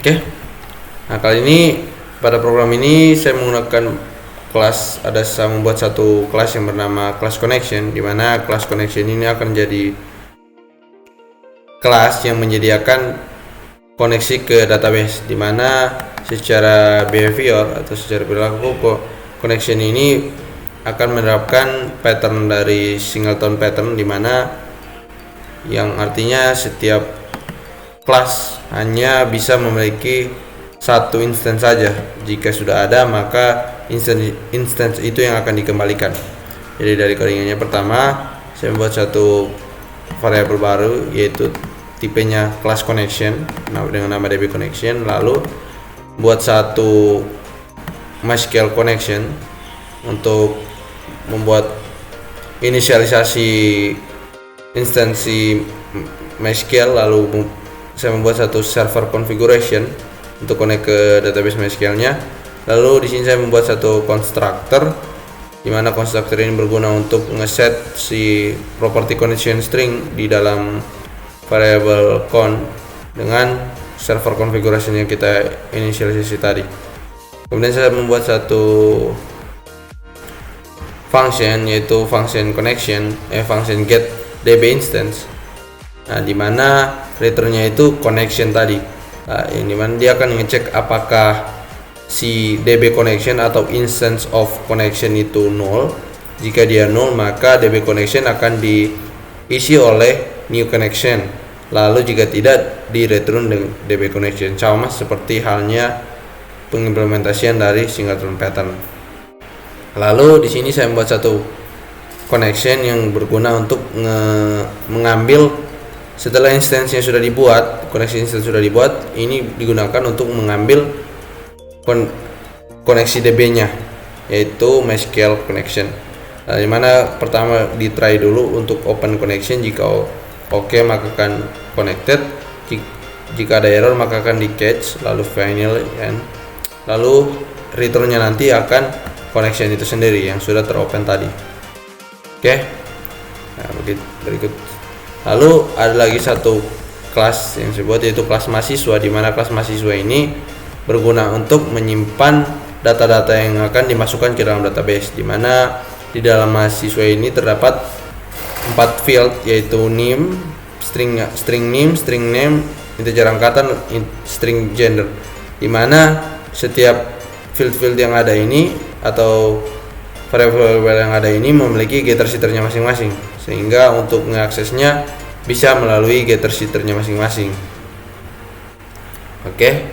Oke. Nah, kali ini pada program ini saya menggunakan saya membuat satu kelas yang bernama class connection, di mana class connection ini akan jadi kelas yang menyediakan koneksi ke database, di mana secara behavior atau secara perilaku connection ini akan menerapkan pattern dari singleton pattern, di mana yang artinya setiap kelas hanya bisa memiliki satu instance saja. Jika sudah ada, maka instance itu yang akan dikembalikan. Jadi dari codingannya, pertama saya membuat satu variabel baru yaitu tipenya class connection dengan nama db connection, lalu buat satu MySQL connection untuk membuat inisialisasi instansi MySQL, lalu saya membuat satu server configuration untuk connect ke database MySQL-nya. Lalu di sini saya membuat satu constructor, di mana constructor ini berguna untuk ngeset si property connection string di dalam variable con dengan server configuration yang kita inisialisasi tadi. Kemudian saya membuat satu function yaitu function connection, function get db instance. Nah, di mana returnnya itu connection tadi. Nah, ini mana dia akan ngecek apakah si db connection atau instance of connection itu null. Jika dia null, maka db connection akan diisi oleh new connection. Lalu jika tidak, di return dengan db connection. Sama seperti halnya pengimplementasian dari singleton pattern. Lalu di sini saya membuat satu connection yang berguna untuk mengambil setelah instance yang sudah dibuat, koneksi instance sudah dibuat, ini digunakan untuk mengambil koneksi DB-nya, yaitu MySQL connection. Nah, dimana pertama di try dulu untuk open connection, jika oke maka akan connected, jika ada error maka akan di catch, lalu final and lalu returnnya nanti akan connection itu sendiri yang sudah teropen tadi. Oke. Nah, berikut. Lalu ada lagi satu kelas yang saya buat yaitu kelas mahasiswa, di mana kelas mahasiswa ini berguna untuk menyimpan data-data yang akan dimasukkan ke dalam database, di mana di dalam mahasiswa ini terdapat 4 field yaitu name, string name, integer angkatan, string gender, di mana setiap field yang ada ini atau variabel yang ada ini memiliki getter sitternya masing-masing, sehingga untuk mengaksesnya bisa melalui getter sitternya masing-masing. Oke,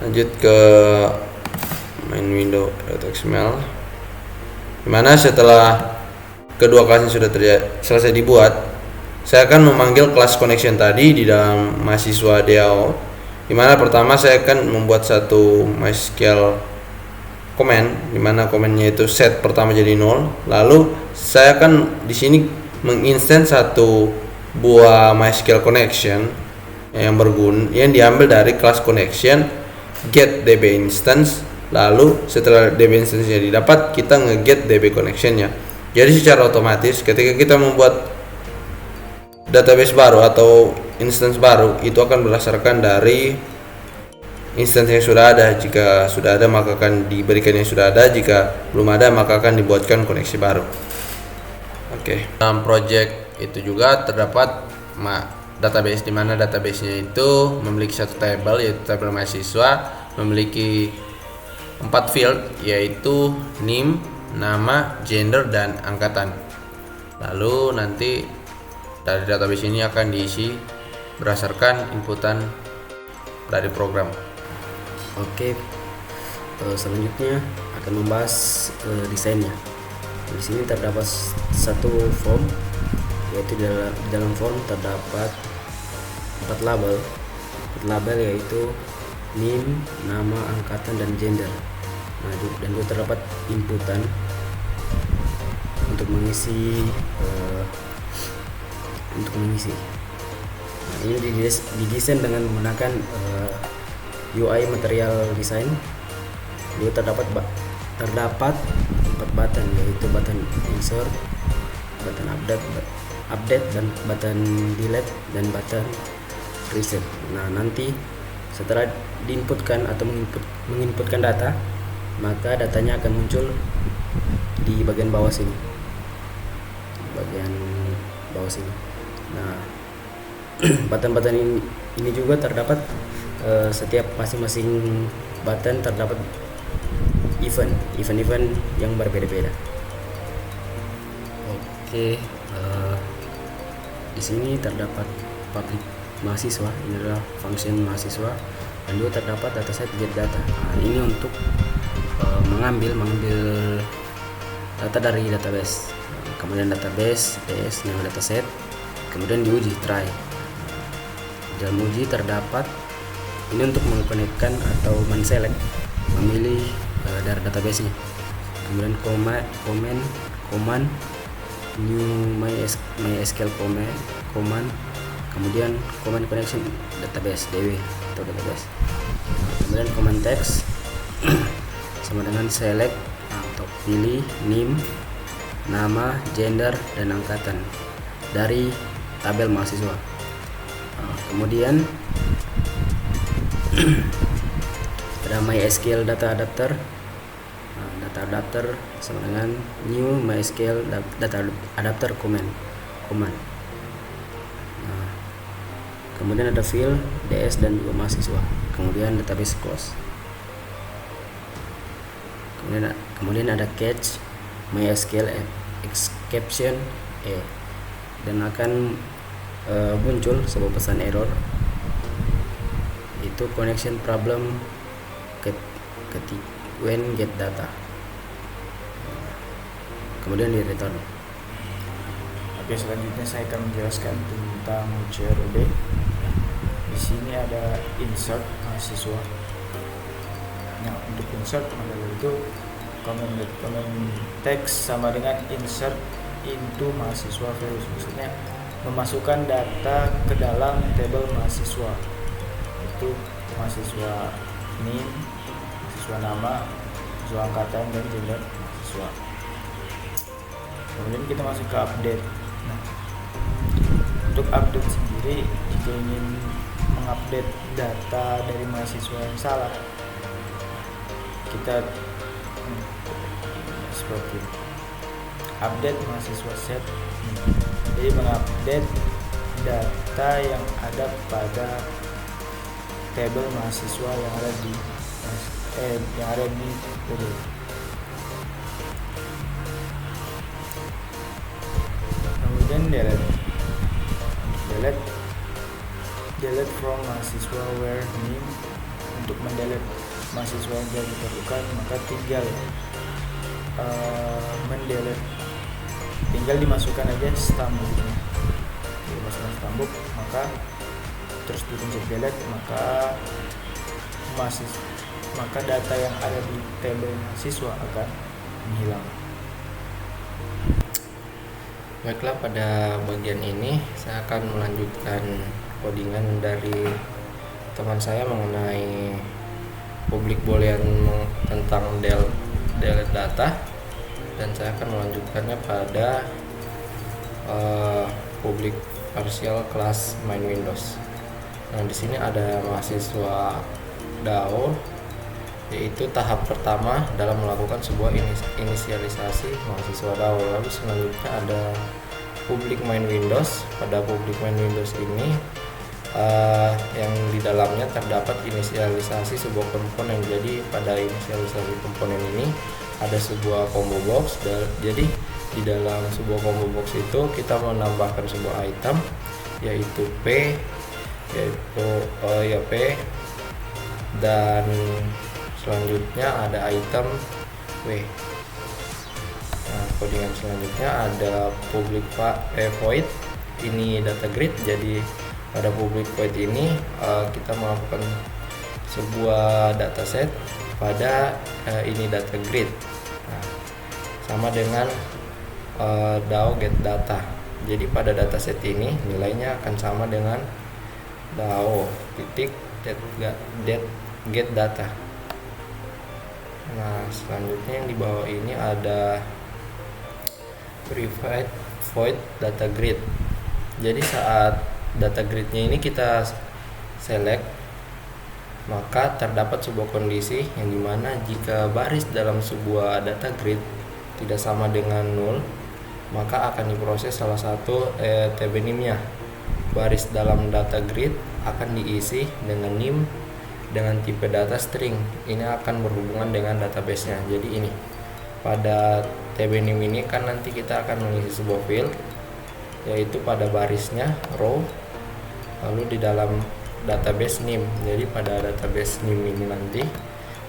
lanjut ke main window.xml, dimana setelah kedua kelas yang sudah selesai dibuat, saya akan memanggil kelas connection tadi di dalam mahasiswa DAO, dimana pertama saya akan membuat satu MySQL command, dimana commandnya itu set pertama jadi 0. Lalu saya akan di sini menginstance satu buah MySQL connection yang diambil dari class connection get db instance. Lalu setelah db instance-nya didapat, kita nge-get db connection-nya. Jadi secara otomatis ketika kita membuat database baru atau instance baru, itu akan berdasarkan dari instance yang sudah ada. Jika sudah ada maka akan diberikan yang sudah ada, jika belum ada maka akan dibuatkan koneksi baru. Oke. Dalam project itu juga terdapat database, di mana database-nya itu memiliki satu table yaitu tabel mahasiswa, memiliki 4 field yaitu name, nama, gender, dan angkatan. Lalu nanti dari database ini akan diisi berdasarkan inputan dari program. Oke, selanjutnya akan membahas desainnya. Di sini terdapat satu form, yaitu di dalam form terdapat 4 label. 4 label yaitu name, nama, angkatan, dan gender. Nah, dan itu terdapat inputan untuk mengisi. Nah, ini didesain dengan menggunakan UI material design. Juga terdapat 4 button, yaitu button insert, button update, dan button delete, dan button reset. Nah, nanti Setelah diinputkan atau menginputkan data, maka datanya akan muncul di bagian bawah sini. Nah, button-button ini juga terdapat setiap masing-masing button terdapat event yang berbeda-beda. Oke, di sini terdapat public mahasiswa, ini adalah function mahasiswa, dan juga terdapat dataset get data. Nah, ini untuk mengambil data dari database. Kemudian database DS dengan dataset, kemudian diuji try. Dalam uji terdapat ini untuk mengkonekkan atau men-select, memilih dari database-nya. Kemudian command new MySQL command, kemudian command connection database DW atau database. Kemudian command text sama dengan select atau pilih name, nama, gender, dan angkatan dari tabel mahasiswa. Kemudian ada MySQL data adapter. Data adapter sama dengan new MySQL data adapter command. Kemudian ada field DS dan juga mahasiswa. Kemudian database close. Kemudian ada catch MySQL exception dan akan muncul sebuah pesan error, itu connection problem when get data. Kemudian di return. Oke, selanjutnya saya akan menjelaskan tentang CRUD. Di sini ada insert mahasiswa. Nah, untuk insert model itu comment text sama dengan insert into mahasiswa values, maksudnya memasukkan data ke dalam tabel mahasiswa, itu mahasiswa name, mahasiswa nama, mahasiswa angkatan, dan gender mahasiswa. Kemudian kita masuk ke update. Nah, untuk update sendiri, jika ingin mengupdate data dari mahasiswa yang salah, kita seperti update mahasiswa set. Jadi mengupdate data yang ada pada tabel mahasiswa yang ada di PD. Kemudian delete from mahasiswa where name. Untuk mendelete mahasiswa yang tidak diperlukan, maka tinggal tinggal dimasukkan aja stambuknya. Dimasukkan stambuk, maka terus dipencet delete, maka data yang ada di tabel mahasiswa akan menghilang. Baiklah, pada bagian ini saya akan melanjutkan codingan dari teman saya mengenai public boolean tentang delete data, dan saya akan melanjutkannya pada public partial class main Windows. Nah, di sini ada mahasiswa DAO, yaitu tahap pertama dalam melakukan sebuah inisialisasi mahasiswa DAO. Lalu selanjutnya ada public main Windows. Pada public main Windows ini yang di dalamnya terdapat inisialisasi sebuah komponen. Jadi pada inisialisasi komponen ini ada sebuah combo box. Jadi di dalam sebuah combo box itu kita menambahkan sebuah item, yaitu P, P, dan selanjutnya ada item W. Nah, codingan selanjutnya ada public void, ini data grid. Jadi pada public void ini kita melakukan sebuah dataset pada ini data grid. Nah, sama dengan DAO get data. Jadi pada dataset ini nilainya akan sama dengan DAO titik get data. Nah, selanjutnya yang di bawah ini ada private void data grid. Jadi saat data gridnya ini kita select maka terdapat sebuah kondisi yang dimana jika baris dalam sebuah data grid tidak sama dengan 0, maka akan diproses salah satu TB NIM-nya. Baris dalam data grid akan diisi dengan NIM dengan tipe data string. Ini akan berhubungan dengan database-nya. Jadi ini pada TB NIM ini kan nanti kita akan mengisi sebuah field, yaitu pada barisnya row, lalu di dalam database NIM. Jadi pada database NIM ini nanti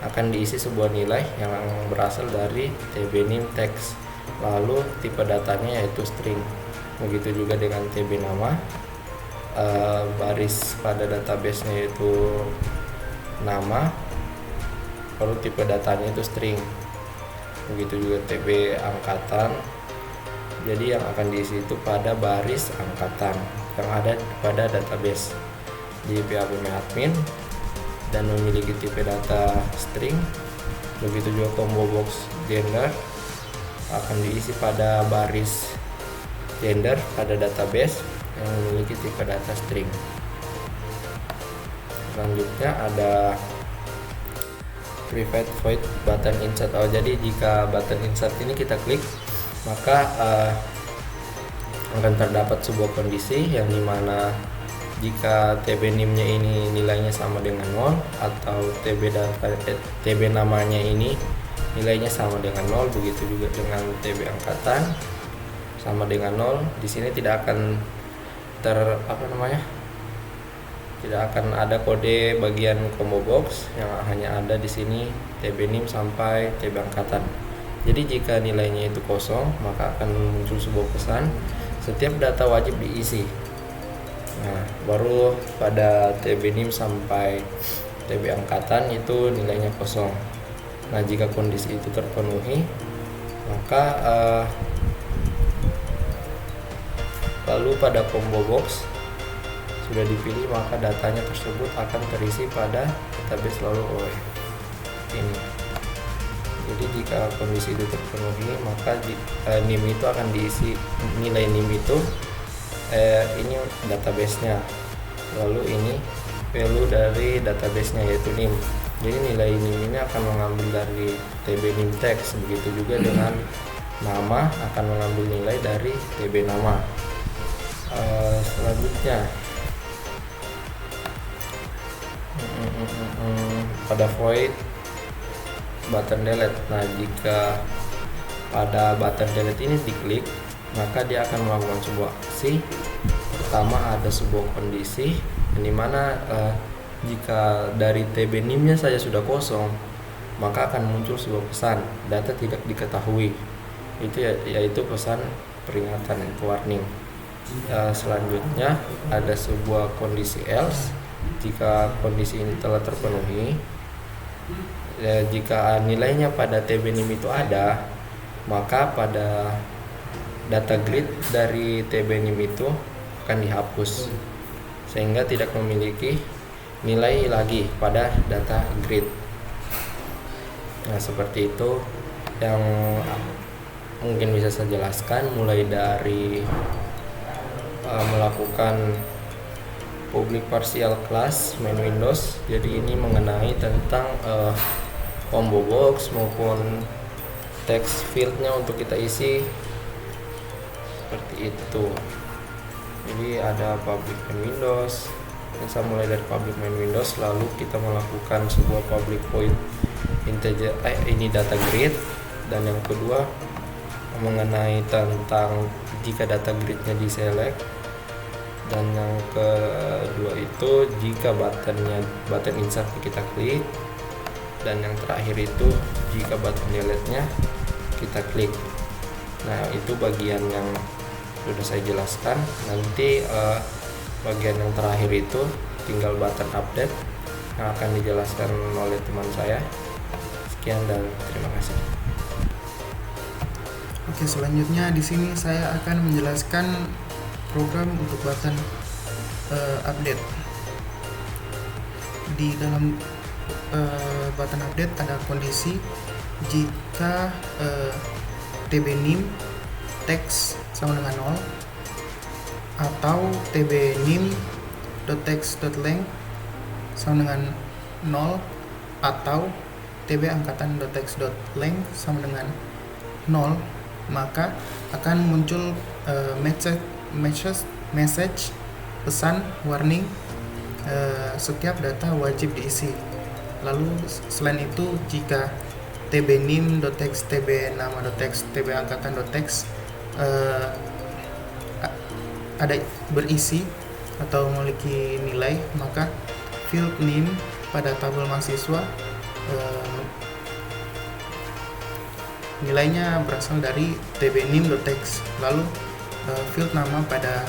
akan diisi sebuah nilai yang berasal dari TB NIM text, lalu tipe datanya yaitu string. Begitu juga dengan TB nama, baris pada database-nya yaitu nama, lalu tipe datanya itu string. Begitu juga TB angkatan, jadi yang akan diisi itu pada baris angkatan yang ada pada database di PHP admin dan memiliki tipe data string. Begitu juga combo box gender akan diisi pada baris gender pada database yang memiliki tipe data string. Selanjutnya ada private void button insert. Jadi jika button insert ini kita klik, maka akan terdapat sebuah kondisi yang dimana jika TB NIM-nya ini nilainya sama dengan 0 atau TB namanya ini nilainya sama dengan 0, begitu juga dengan TB angkatan sama dengan 0. Di sini tidak akan tidak akan ada kode bagian combo box, yang hanya ada di sini TB NIM sampai TB angkatan. Jadi jika nilainya itu kosong, maka akan muncul sebuah pesan setiap data wajib diisi. Nah, baru pada TB NIM sampai TB angkatan itu nilainya kosong. Nah, jika kondisi itu terpenuhi, maka lalu pada combo box sudah dipilih, maka datanya tersebut akan terisi pada database lalu oleh ini. Jadi jika kondisi itu terpenuhi, maka NIM itu akan diisi, nilai NIM itu ini database-nya, lalu ini value dari database-nya yaitu NIM. Jadi nilai NIM ini akan mengambil dari TB NIM text. Begitu juga dengan nama akan mengambil nilai dari TB nama. Selanjutnya pada void button delete. Nah, jika pada button delete ini diklik, maka dia akan melakukan sebuah aksi. Pertama, ada sebuah kondisi yang dimana jika dari TB NIM-nya saja sudah kosong, maka akan muncul sebuah pesan data tidak diketahui. Itu yaitu pesan peringatan, warning. Selanjutnya ada sebuah kondisi else. Jika kondisi ini telah terpenuhi, jika nilainya pada TB NIM itu ada, maka pada data grid dari TB NIM itu akan dihapus sehingga tidak memiliki nilai lagi pada data grid. Nah, seperti itu yang mungkin bisa saya jelaskan, mulai dari melakukan public partial class main Windows. Jadi ini mengenai tentang combo box maupun text fieldnya untuk kita isi seperti itu. Jadi ada public main Windows. Kita mulai dari public main Windows, lalu kita melakukan sebuah public void integer ini data grid, dan yang kedua mengenai tentang jika data gridnya diselect, dan yang kedua itu jika button insert kita klik, dan yang terakhir itu jika button delete-nya kita klik. Nah, itu bagian yang sudah saya jelaskan. Nanti bagian yang terakhir itu tinggal button update yang akan dijelaskan oleh teman saya. Sekian dan terima kasih. Oke, selanjutnya di sini saya akan menjelaskan program untuk button update. Di dalam button update ada kondisi jika TB NIM text sama dengan 0 atau TB NIM .text.length sama dengan 0 atau tb angkatan.text.length sama dengan 0, maka akan muncul message pesan warning setiap data wajib diisi. Lalu selain itu, jika tb_nim.text, tb_nama.text, tb_angkatan.text ada berisi atau memiliki nilai, maka field name pada tabel mahasiswa nilainya berasal dari tb_nim.text. Lalu field nama pada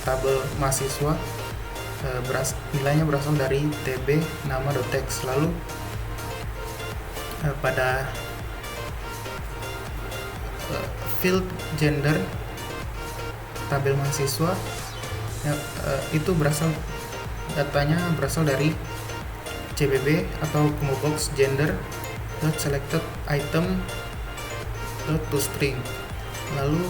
tabel mahasiswa nilainya berasal dari tb_nama.text. Lalu pada field gender tabel mahasiswa itu datanya berasal dari cbb atau combo box gender selected item toString. Lalu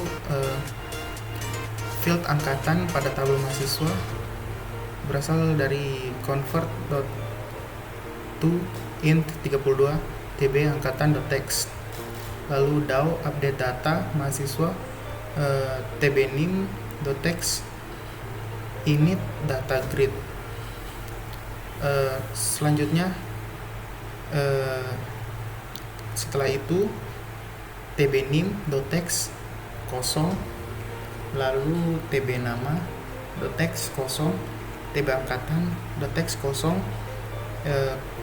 field angkatan pada tabel mahasiswa berasal dari convert.toInt 32 tb_angkatan.text. Lalu DAO update data mahasiswa tb_nim.text init data grid. Selanjutnya setelah itu tb_nim.text kosong, lalu tb_nama.text kosong, tb_angkatan.text kosong,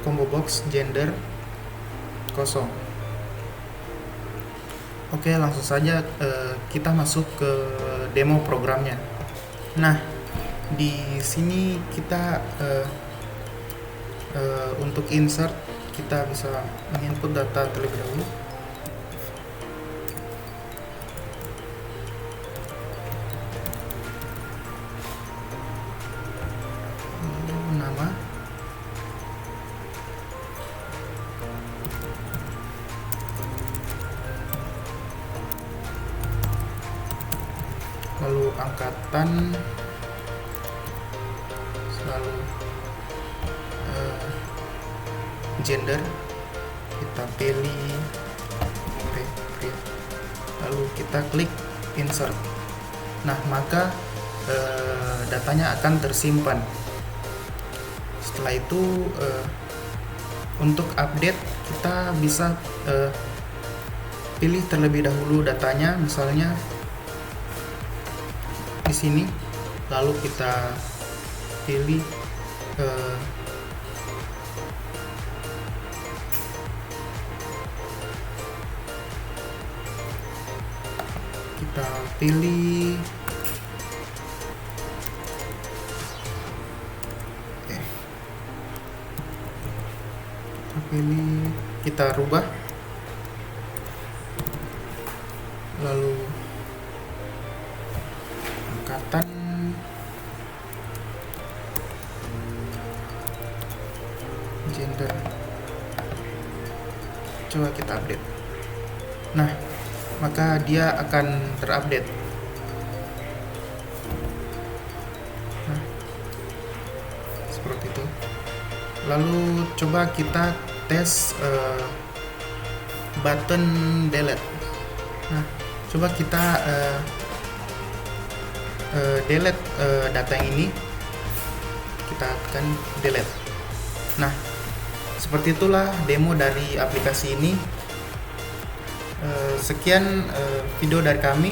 combo box gender kosong. Oke, langsung saja kita masuk ke demo programnya. Nah, di sini kita untuk insert kita bisa menginput data terlebih dahulu. Nama, lalu angkatan, lalu gender kita pilih pria, lalu kita klik insert. Nah, maka datanya akan tersimpan. Setelah itu untuk update kita bisa pilih terlebih dahulu datanya, misalnya di sini, lalu kita pilih kita rubah, lalu angkatan, gender, coba kita update. Nah, maka dia akan terupdate. Nah, seperti itu. Lalu coba kita tes button delete. Nah, coba kita delete data yang ini, kita tekan delete. Nah, seperti itulah demo dari aplikasi ini. Sekian video dari kami.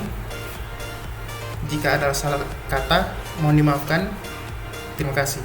Jika ada salah kata, mohon dimaafkan. Terima kasih.